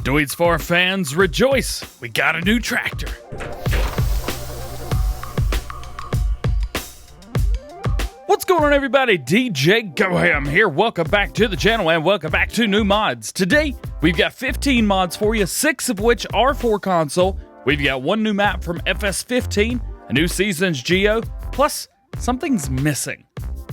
Deutz Fahr fans, rejoice! We got a new tractor. What's going on, everybody? DjGoHam here. Welcome back to the channel and welcome back to new mods. Today, we've got 15 mods for you, 6 of which are for console. We've got one new map from FS19, a new season's Geo, plus something's missing.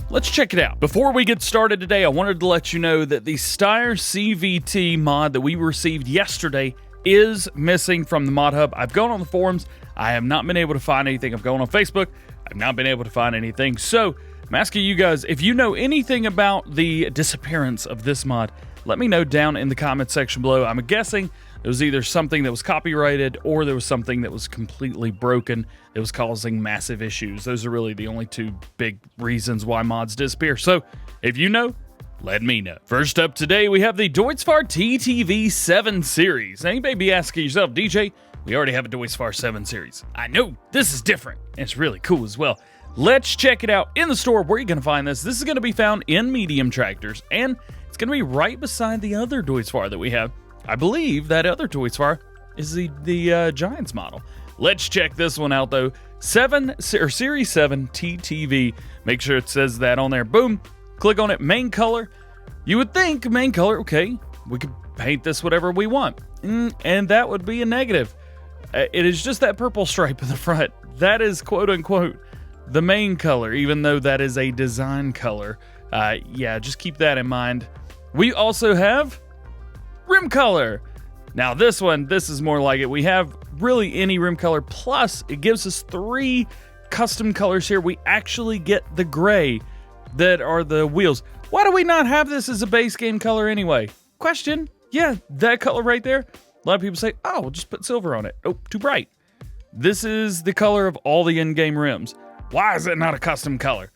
Let's check it out. Before we get started today, I wanted to let you know that the Style CVT mod that we received yesterday is missing from the mod hub. I've gone on the forums. I have not been able to find anything. I've gone on Facebook. I've not been able to find anything. So I'm asking you guys, if you know anything about the disappearance of this mod, let me know down in the comment section below. I'm guessing it was either something that was copyrighted or there was something that was completely broken that was causing massive issues. Those are really the only two big reasons why mods disappear. So if you know, let me know. First up today, we have the Deutz Fahr TTV 7 series. Now you may be asking yourself, DJ, we already have a Deutz Fahr 7 series. I know, this is different. And it's really cool as well. Let's check it out in the store. Where are you going to find this? This is going to be found in medium tractors, and it's going to be right beside the other Deutz Fahr that we have. I believe that other Deutz Fahr is the Giants model. Let's check this one out, though. Series 7 TTV. Make sure it says that on there. Boom. Click on it. Main color. You would think main color, okay, we could paint this whatever we want. And that would be a negative. It is just that purple stripe in the front. That is, quote unquote, the main color, even though that is a design color. Yeah, just keep that in mind. We also have rim color. Now this is more like it. We have really any rim color, plus it gives us 3 custom colors here. We actually get the gray that are the wheels. Why do we not have this as a base game color anyway? Question. Yeah, that color right there. A lot of people say, oh, we'll just put silver on it. Oh, too bright. This is the color of all the in-game rims. Why is it not a custom color?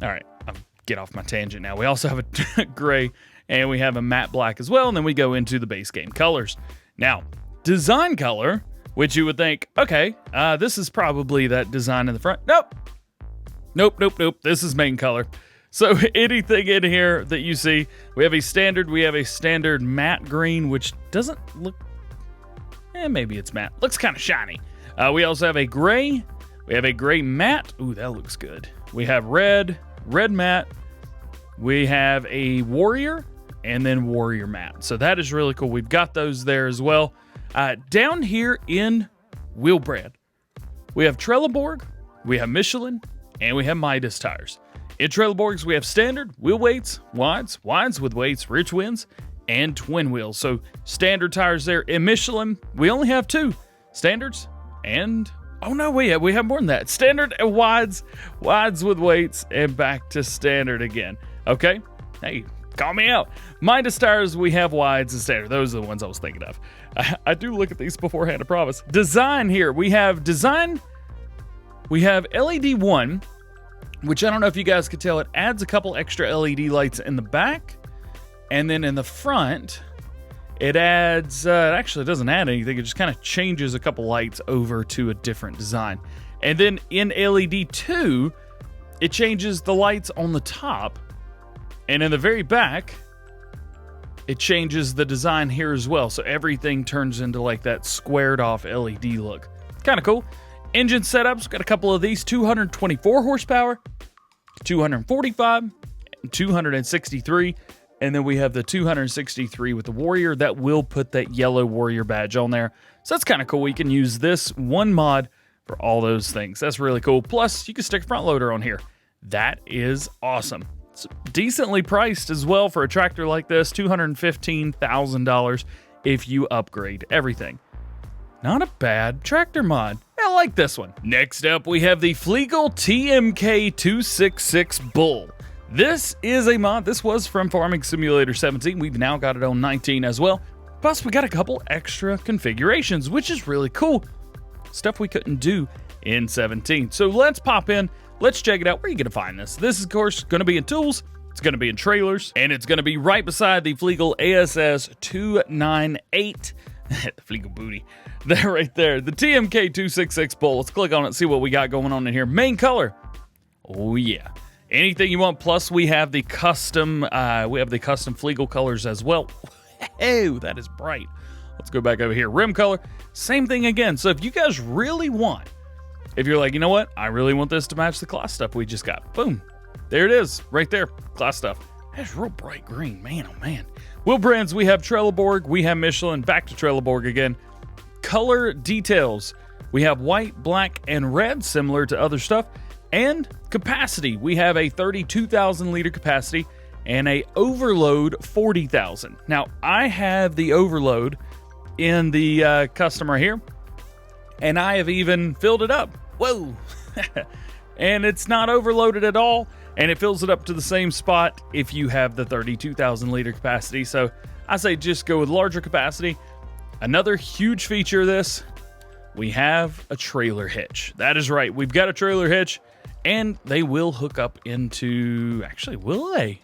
All right, I'll get off my tangent now. We also have a gray and we have a matte black as well, and then we go into the base game colors. Now, design color, which you would think, okay, this is probably that design in the front. Nope. Nope. This is main color. So anything in here that you see, we have a standard matte green, which doesn't look, maybe it's matte. Looks kind of shiny. We also have a gray. We have a gray matte. Ooh, that looks good. We have red matte. We have a warrior, and then warrior matte. So that is really cool. We've got those there as well. Down here in Wheelbrand, we have Trelleborg, we have Michelin, and we have Midas tires. In Trelleborgs, we have standard, wheel weights, wides with weights, rear twins, and twin wheels. So standard tires there. In Michelin, we only have 2 standards and, oh no, we have more than that. Standard and wides with weights, and back to standard again. Okay, hey, call me out. Midas tires, we have wides and standard. Those are the ones I was thinking of. I do look at these beforehand, I promise. Design here, we have design. We have LED 1, which I don't know if you guys could tell, it adds a couple extra LED lights in the back. And then in the front, it adds, it actually doesn't add anything. It just kind of changes a couple lights over to a different design. And then in LED 2, it changes the lights on the top. And in the very back, it changes the design here as well. So everything turns into like that squared off LED look. Kind of cool. Engine setups, got a couple of these, 224 horsepower, 245, and 263. And then we have the 263 with the Warrior. That will put that yellow Warrior badge on there. So that's kind of cool. We can use this one mod for all those things. That's really cool. Plus, you can stick a front loader on here. That is awesome. It's decently priced as well for a tractor like this, $215,000 if you upgrade everything. Not a bad tractor mod. I like this one. Next up, we have the Fliegl TMK266 Bull. This is a mod. This was from Farming Simulator 17. We've now got it on 19 as well. Plus, we got a couple extra configurations, which is really cool. Stuff we couldn't do in 17. So let's pop in. Let's check it out. Where are you going to find this? This is, of course, going to be in tools. It's going to be in trailers. And it's going to be right beside the Fliegl ASS 298. The Fliegl booty. That right there. The TMK266 Bull. Let's click on it and see what we got going on in here. Main color. Oh, yeah. Anything you want. Plus, we have the custom Fliegl colors as well. Oh, that is bright. Let's go back over here. Rim color, same thing again. So if you guys really want, if you're like, you know what, I really want this to match the class stuff we just got, boom, there it is, right there, class stuff. That's real bright green, man, oh man. Wheel brands, we have Trelleborg, we have Michelin, back to Trelleborg again. Color details, we have white, black, and red, similar to other stuff. And capacity, we have a 32,000 liter capacity and a overload 40,000. Now, I have the overload in the customer here, and I have even filled it up. Whoa! And it's not overloaded at all, and it fills it up to the same spot if you have the 32,000 liter capacity. So I say just go with larger capacity. Another huge feature of this, we have a trailer hitch. That is right, we've got a trailer hitch, and they will hook up into, actually, will they?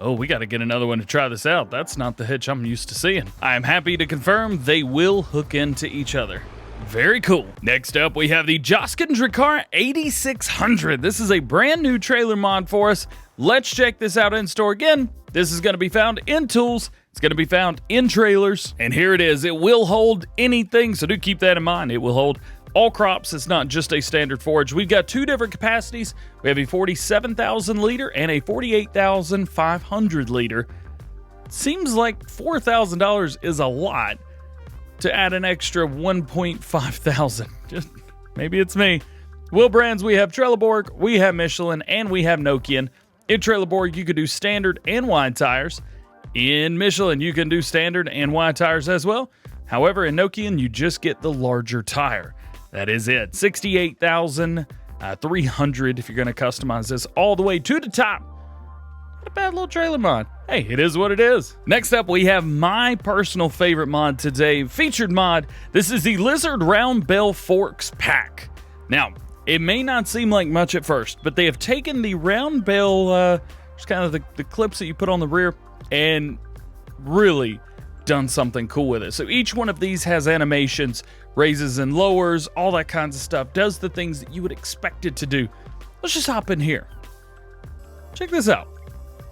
Oh, we got to get another one to try this out. That's not the hitch I'm used to seeing. I am happy to confirm they will hook into each other. Very cool. Next up, we have the Joskin Drakkar 8600. This is a brand new trailer mod for us. Let's check this out in store. Again, this is going to be found in tools. It's going to be found in trailers. And here it is. It will hold anything, so do keep that in mind. It will hold all crops. It's not just a standard forage. We've got two different capacities. We have a 47,000 liter and a 48,500 liter. Seems like $4,000 is a lot to add an extra 1.5 thousand. Just maybe it's me. Wheel brands, we have Trelleborg, we have Michelin, and we have Nokian. In Trelleborg, you can do standard and wide tires. In Michelin, you can do standard and wide tires as well. However, in Nokian, you just get the larger tire. That is it. 68,300 if you're going to customize this all the way to the top. Not a bad little trailer mod. Hey, it is what it is. Next up, we have my personal favorite mod today, featured mod. This is the Lizard Roundbale Forks pack. Now, it may not seem like much at first, but they have taken the Roundbale, just kind of the clips that you put on the rear, and really done something cool with it. So each one of these has animations, raises and lowers, all that kinds of stuff, does the things that you would expect it to do. Let's just hop in here. Check this out.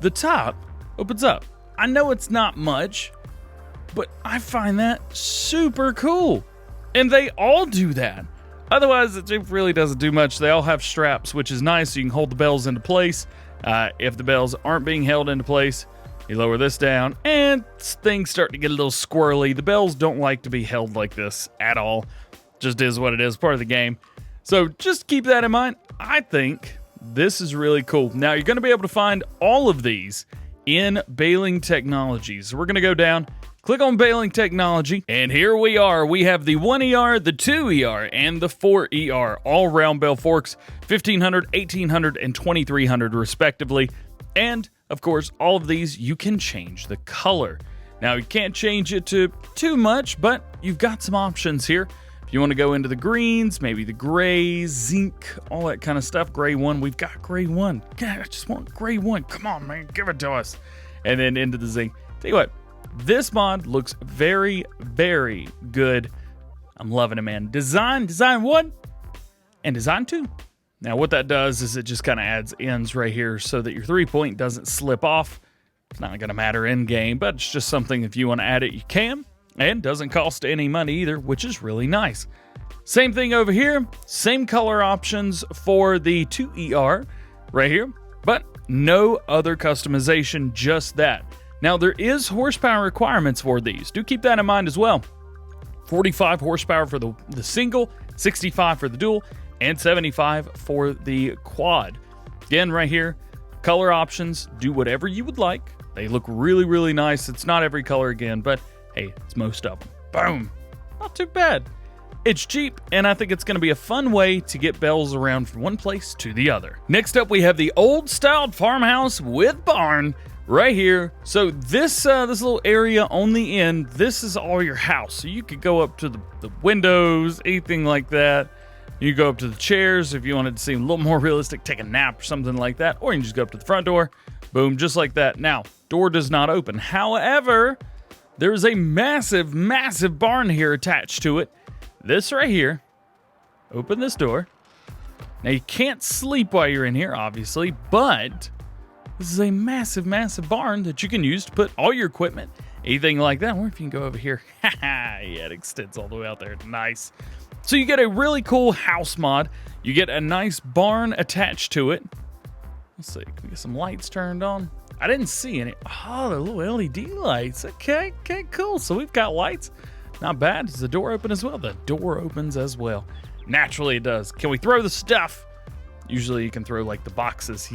The top opens up. I know it's not much, but I find that super cool. And they all do that. Otherwise, it really doesn't do much. They all have straps, which is nice, so you can hold the bells into place. If the bells aren't being held into place, you lower this down, and things start to get a little squirrely. The bells don't like to be held like this at all. Just is what it is, part of the game. So just keep that in mind. I think this is really cool. Now, you're going to be able to find all of these in Baling Technologies. So we're going to go down, click on Baling Technology, and here we are. We have the 1ER, the 2ER, and the 4ER, all Roundbale forks, 1500, 1800, and 2300 respectively. And of course, all of these, you can change the color. Now, you can't change it to too much, but you've got some options here. If you want to go into the greens, maybe the grays, zinc, all that kind of stuff. Gray 1, we've got gray 1. God, I just want gray 1. Come on, man, give it to us. And then into the zinc. Tell you what, this mod looks very, very good. I'm loving it, man. Design 1, and design 2. Now, what that does is it just kind of adds ends right here so that your 3-point doesn't slip off. It's not going to matter in game, but it's just something if you want to add it, you can. And doesn't cost any money either, which is really nice. Same thing over here. Same color options for the 2ER right here, but no other customization, just that. Now, there is horsepower requirements for these. Do keep that in mind as well. 45 horsepower for the single, 65 for the dual, and 75 for the quad. Again, right here, color options, do whatever you would like. They look really, really nice. It's not every color again, but hey, it's most of them. Boom. Not too bad. It's cheap, and I think it's going to be a fun way to get bells around from one place to the other. Next up, we have the old style farmhouse with barn right here. So this little area on the end, this is all your house. So you could go up to the windows, anything like that. You go up to the chairs if you wanted to seem a little more realistic, take a nap or something like that, or you can just go up to the front door, boom, just like that. Now, door does not open. However, there is a massive, massive barn here attached to it. This right here, open this door. Now, you can't sleep while you're in here, obviously, but this is a massive, massive barn that you can use to put all your equipment anything like that. Or if you can go over here. Yeah, it extends all the way out there. Nice. So you get a really cool house mod. You get a nice barn attached to it. Let's see, can we get some lights turned on? I didn't see any. Oh, the little LED lights. Okay, cool. So we've got lights. Not bad. Does the door open as well? The door opens as well. Naturally it does. Can we throw the stuff? Usually you can throw like the boxes.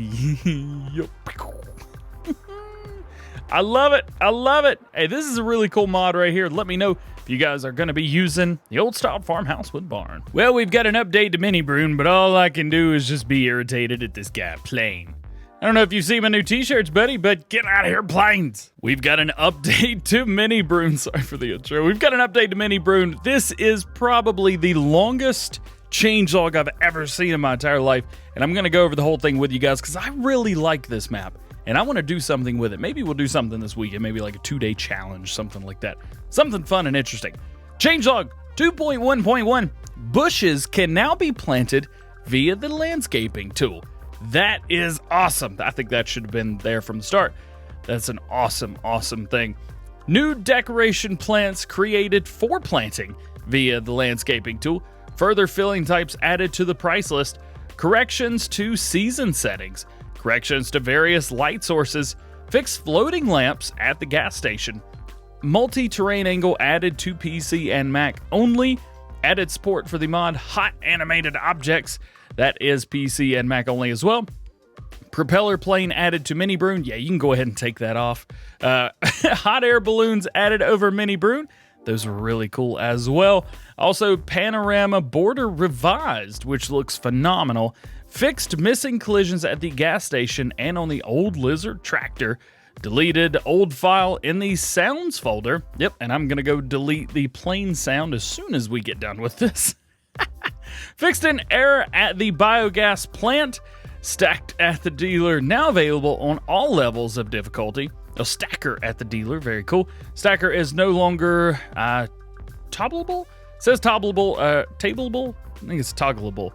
I love it. I love it. Hey, this is a really cool mod right here. Let me know if you guys are going to be using the old style farmhouse with barn. Well, we've got an update to Minibrunn, but all I can do is just be irritated at this guy playing. I don't know if you see my new t-shirts, buddy, but get out of here, planes. We've got an update to Minibrunn. Sorry for the intro. We've got an update to Minibrunn. This is probably the longest changelog I've ever seen in my entire life, and I'm going to go over the whole thing with you guys because I really like this map, and I want to do something with it. Maybe we'll do something this weekend, maybe like a 2-day challenge, something like that. Something fun and interesting. Changelog 2.1.1. Bushes can now be planted via the landscaping tool. That is awesome. I think that should have been there from the start. That's an awesome, awesome thing. New decoration plants created for planting via the landscaping tool. Further filling types added to the price list. Corrections to season settings. Corrections to various light sources. Fixed floating lamps at the gas station. Multi-terrain angle added to PC and Mac only. Added support for the mod Hot Animated Objects. That is PC and Mac only as well. Propeller plane added to Minibrunn. Yeah, you can go ahead and take that off. Hot air balloons added over Minibrunn. Those are really cool as well. Also, panorama border revised, which looks phenomenal. Fixed missing collisions at the gas station and on the old Lizard tractor. Deleted old file in the sounds folder. Yep, and I'm going to go delete the plane sound as soon as we get done with this. Fixed an error at the biogas plant. Stacked at the dealer, now available on all levels of difficulty. A stacker at the dealer, very cool. Stacker is no longer toggleable. It says toggleable, tableable. I think it's toggleable.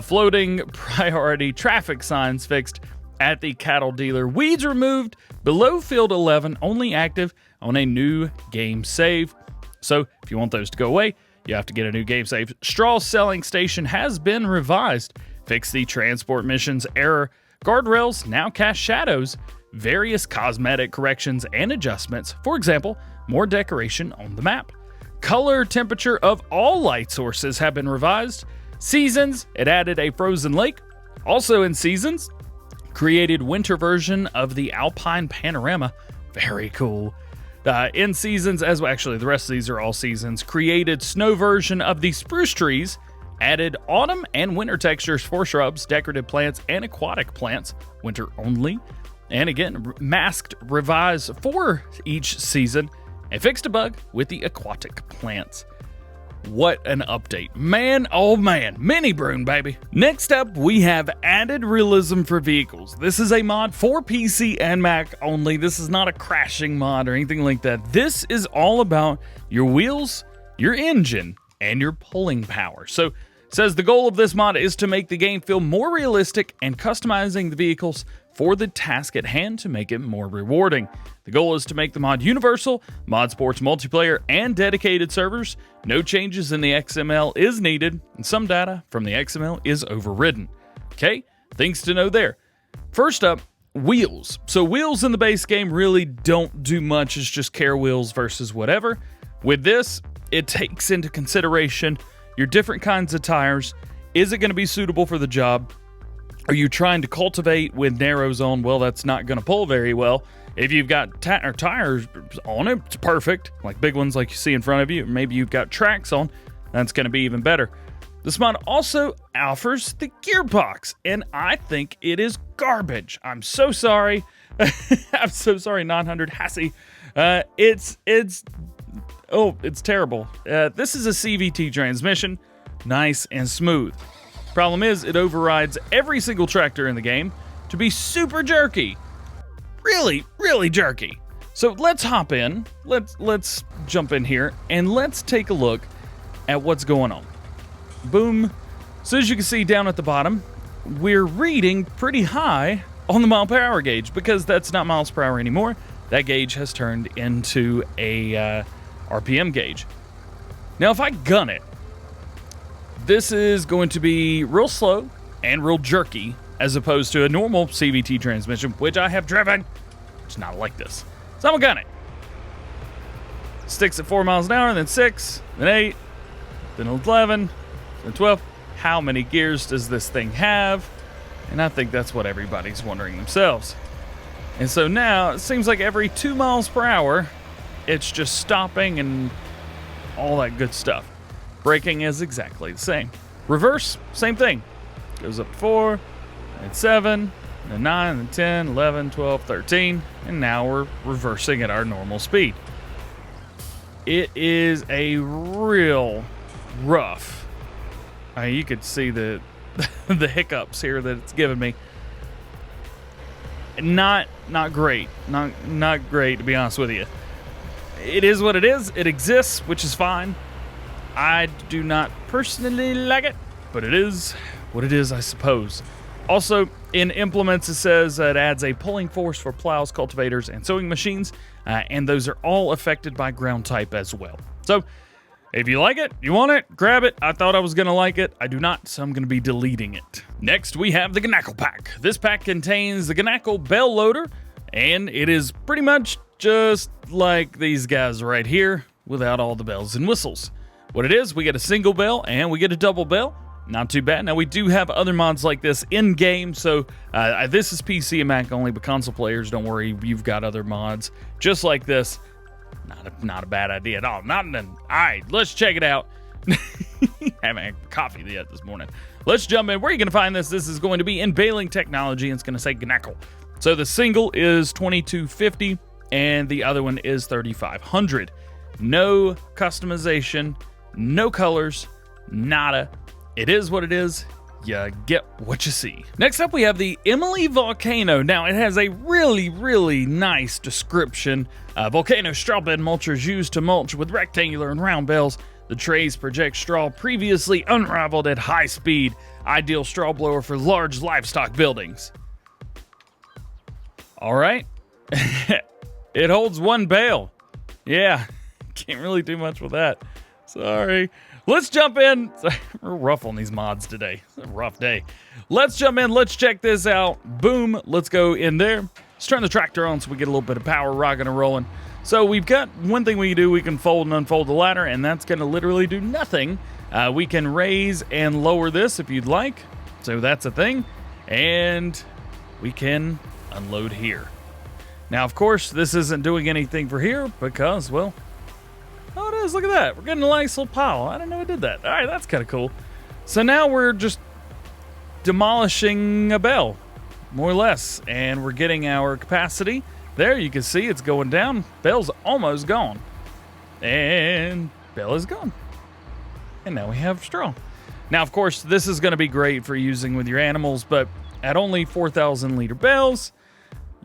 Floating priority traffic signs fixed at the cattle dealer. Weeds removed below field 11, only active on a new game save. So if you want those to go away, you have to get a new game save. Straw selling station has been revised. Fix the transport missions error. Guardrails now cast shadows. Various cosmetic corrections and adjustments. For example, more decoration on the map. Color temperature of all light sources have been revised. Seasons, it added a frozen lake. Also in seasons, created winter version of the Alpine panorama. Very cool. In seasons, as well, actually the rest of these are all seasons, created snow version of the spruce trees, added autumn and winter textures for shrubs, decorative plants, and aquatic plants, winter only, and again, masked revise for each season, and fixed a bug with the aquatic plants. What an update. Man, oh man, Minibrunn, baby. Next up, we have added realism for vehicles. This is a mod for PC and Mac only. This is not a crashing mod or anything like that. This is all about your wheels, your engine, and your pulling power. So it says the goal of this mod is to make the game feel more realistic and customizing the vehicles for the task at hand to make it more rewarding. The goal is to make the mod universal, mod sports multiplayer, and dedicated servers. No changes in the XML is needed, and some data from the XML is overridden. Okay, things to know there. First up, wheels. So wheels in the base game really don't do much. It's just care wheels versus whatever. With this, it takes into consideration your different kinds of tires. Is it going to be suitable for the job? Are you trying to cultivate with narrow zone? Well, that's not going to pull very well. If you've got tires on it, it's perfect. Like big ones like you see in front of you. Maybe you've got tracks on. That's going to be even better. This mod also offers the gearbox, and I think it is garbage. I'm so sorry. I'm so sorry, 900 Hassie. It's terrible. This is a CVT transmission. Nice and smooth. Problem is, it overrides every single tractor in the game to be super jerky. Really, really jerky. So let's hop in. Let's jump in here and let's take a look at what's going on. Boom. So as you can see down at the bottom, we're reading pretty high on the mile per hour gauge because that's not miles per hour anymore. that gauge has turned into a RPM gauge. Now, if I gun it, this is going to be real slow and real jerky, as opposed to a normal CVT transmission, which I have driven. It's not like this. So I'm gonna gun it. Sticks at 4 miles an hour, then 6, then 8, then 11, then 12. How many gears does this thing have? And I think that's what everybody's wondering themselves. And so now, it seems like every 2 miles per hour, it's just stopping and all that good stuff. Braking is exactly the same. Reverse, same thing. Goes up to 4, then 7, then 9, then 10, 11, 12, 13, and now we're reversing at our normal speed. It is a real rough. You could see the the hiccups here that it's given me. Not great. Not great, to be honest with you. It is what it is. It exists, which is fine. I do not personally like it, but it is what it is, I suppose. Also, in implements, it says it adds a pulling force for plows, cultivators, and sowing machines, and those are all affected by ground type as well. So, if you like it, you want it, grab it. I thought I was going to like it. I do not, so I'm going to be deleting it. Next, we have the Gnacke Pack. This pack contains the Gnacke bell loader, and it is pretty much just like these guys right here, without all the bells and whistles. What it is, we get a single bell, and we get a double bell. Not too bad. Now, we do have other mods like this in-game, so this is PC and Mac only, but console players, don't worry, you've got other mods just like this. Not a bad idea at all. All right, let's check it out. Haven't had coffee yet this morning. Let's jump in. Where are you going to find this? This is going to be in baling technology, and it's going to say Gnacke. So the single is $22.50, and the other one is $3,500. No customization, no colors, nada. It is what it is. You get what you see. Next up, we have the Volcano. Now, it has a really nice description. Volcano straw bed mulchers used to mulch with rectangular and round bales. The trays project straw previously unraveled at high speed. Ideal straw blower for large livestock buildings. All right. It holds 1 bale. Yeah, can't really do much with that. Sorry. Let's jump in. We're rough on these mods today. It's a rough day. Let's jump in. Let's check this out. Boom. Let's go in there. Let's turn the tractor on so we get a little bit of power rocking and rolling. So we've got one thing we can do. We can fold and unfold the ladder, and that's going to literally do nothing. We can raise and lower this if you'd like. So that's a thing. And we can unload here. Now, of course, this isn't doing anything for here because, well, oh, it is. Look at that. We're getting a nice little pile. I didn't know it did that. All right, that's kind of cool. So now we're just demolishing a bell, more or less, and we're getting our capacity. There, you can see it's going down. Bell's almost gone. And bell is gone. And now we have straw. Now, of course, this is going to be great for using with your animals, but at only 4,000 liter bells,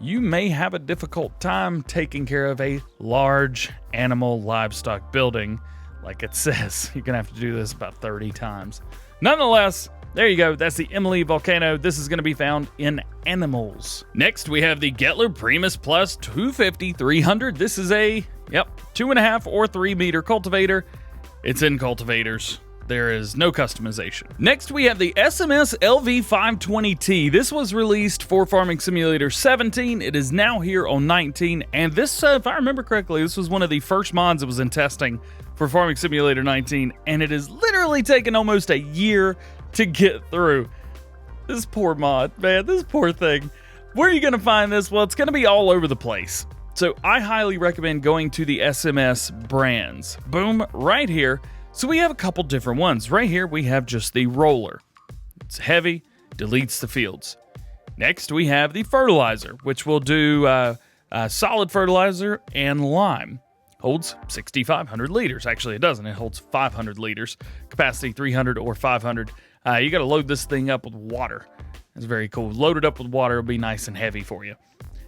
you may have a difficult time taking care of a large animal livestock building. Like it says, you're gonna have to do this about 30 times. Nonetheless, there you go. That's the Volcano. This is gonna be found in animals. Next, we have the Gettler Primus Plus 250-300. This is a, 2.5 or 3 meter cultivator. It's in cultivators. There is no customization. Next, we have the SMS LV520T. This was released for Farming Simulator 17. It is now here on 19. And this, if I remember correctly, this was one of the first mods that was in testing for Farming Simulator 19. And it has literally taken almost a year to get through. This poor mod, man, this poor thing. Where are you going to find this? Well, it's going to be all over the place. So I highly recommend going to the SMS brands. Boom, right here. So we have a couple different ones. Right here, we have just the roller. It's heavy, deletes the fields. Next, we have the fertilizer, which will do solid fertilizer and lime. Holds 6,500 liters. Actually, it doesn't. It holds 500 liters. Capacity 300 or 500. You got to load this thing up with water. That's very cool. Load it up with water. It'll be nice and heavy for you.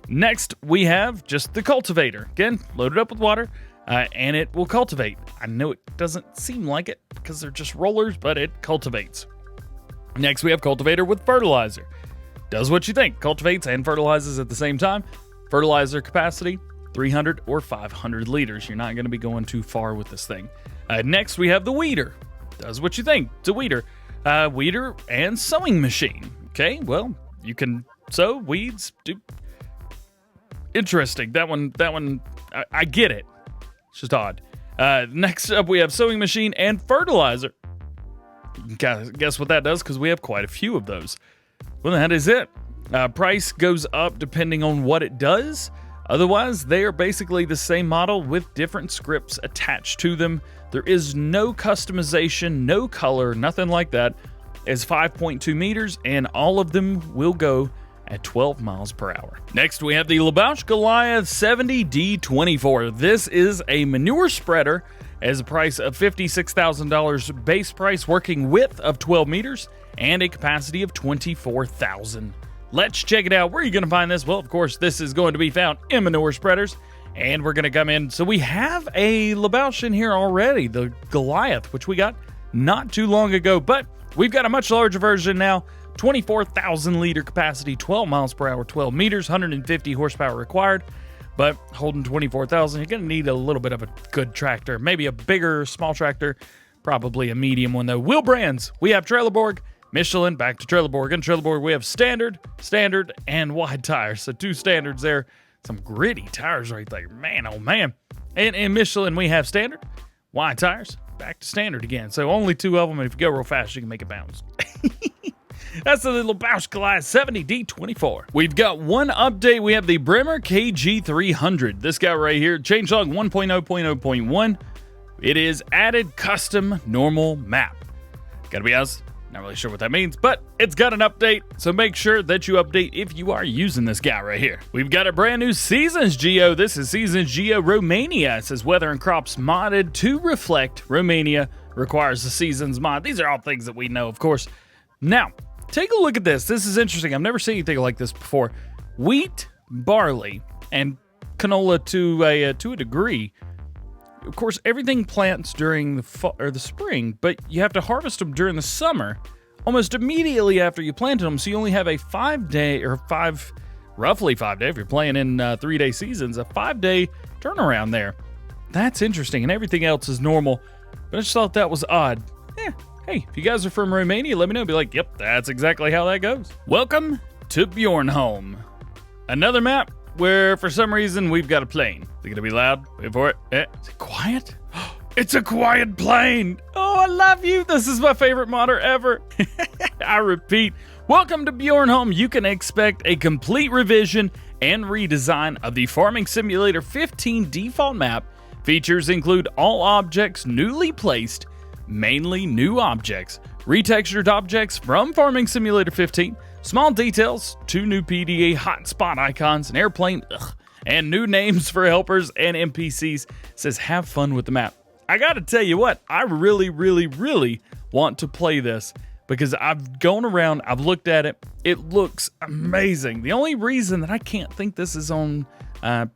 Next, we have just the cultivator. Again, load it up with water. And it will cultivate. I know it doesn't seem like it because they're just rollers, but it cultivates. Next, we have cultivator with fertilizer. Does what you think. Cultivates and fertilizes at the same time. Fertilizer capacity, 300 or 500 liters. You're not going to be going too far with this thing. Next, we have the weeder. Does what you think. It's a weeder. Weeder and sewing machine. Okay, well, you can sow weeds. Interesting. That one, I get it. It's just odd. Next up, we have sewing machine and fertilizer. Guess what that does? Because we have quite a few of those. Well, that is it. Price goes up depending on what it does. Otherwise, they are basically the same model with different scripts attached to them. There is no customization, no color, nothing like that. It's 5.2 meters, and all of them will go at 12 miles per hour. Next, we have the Leboulch Goliath 70D24. This is a manure spreader as a price of $56,000 base price, working width of 12 meters and a capacity of 24,000. Let's check it out. Where are you going to find this? Well, of course, this is going to be found in manure spreaders, and we're going to come in. So we have a Leboulch in here already, the Goliath, which we got not too long ago, but we've got a much larger version now. 24,000 liter capacity, 12 miles per hour, 12 meters, 150 horsepower required. But holding 24,000, you're going to need a little bit of a good tractor. Maybe a bigger, small tractor, probably a medium one though. Wheel brands, we have Trelleborg, Michelin, back to Trelleborg. And Trelleborg, we have standard, and wide tires. So 2 standards there. Some gritty tires right there. Man, oh man. And in Michelin, we have standard, wide tires, back to standard again. So only 2 of them. And if you go real fast, you can make it bounce. That's the Leboulch Goliath 70D24. We've got one update. We have the Bremer KG300. This guy right here, changelog 1.0.0.1. It is added custom normal map. Gotta be honest, not really sure what that means, but it's got an update, so make sure that you update if you are using this guy right here. We've got a brand new Seasons Geo. This is Seasons Geo Romania. It says weather and crops modded to reflect Romania, requires the Seasons mod. These are all things that we know, of course. Now, take a look at this. This is interesting. I've never seen anything like this before. Wheat, barley, and canola to a degree. Of course, everything plants during the fall or the spring, but you have to harvest them during the summer, almost immediately after you planted them. So you only have a roughly 5 day, if you're playing in 3-day seasons, a 5-day turnaround there. That's interesting, and everything else is normal. But I just thought that was odd. Yeah. Hey, if you guys are from Romania, let me know. Be like, yep, that's exactly how that goes. Welcome to Bjornholm. Another map where, for some reason, we've got a plane. Is it gonna be loud? Wait for it. Is it quiet? It's a quiet plane. Oh, I love you. This is my favorite modder ever. I repeat, welcome to Bjornholm. You can expect a complete revision and redesign of the Farming Simulator 15 default map. Features include all objects newly placed, mainly new objects, retextured objects from Farming Simulator 15, small details, 2 new PDA hotspot icons, an airplane, and new names for helpers and NPCs. It says have fun with the map. I gotta tell you what, I really want to play this because I've gone around, I've looked at it, it looks amazing. The only reason that I can't think this is on a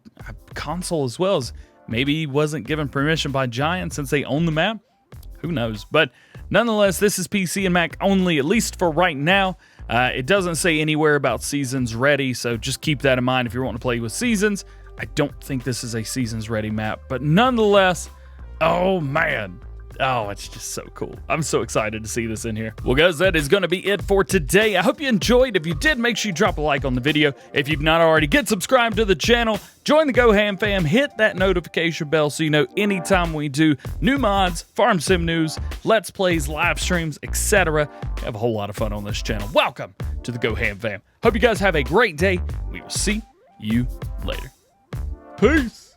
console as well is maybe he wasn't given permission by Giant since they own the map. Who knows? But nonetheless, this is PC and Mac only, at least for right now. It doesn't say anywhere about Seasons Ready, so just keep that in mind if you're wanting to play with Seasons. I don't think this is a Seasons Ready map, but nonetheless, oh man. Oh, it's just so cool. I'm so excited to see this in here. Well, guys, that is going to be it for today. I hope you enjoyed. If you did, make sure you drop a like on the video. If you've not already, get subscribed to the channel. Join the GoHamFam. Hit that notification bell so you know anytime we do new mods, farm sim news, let's plays, live streams, etc. We have a whole lot of fun on this channel. Welcome to the GoHamFam. Hope you guys have a great day. We will see you later. Peace.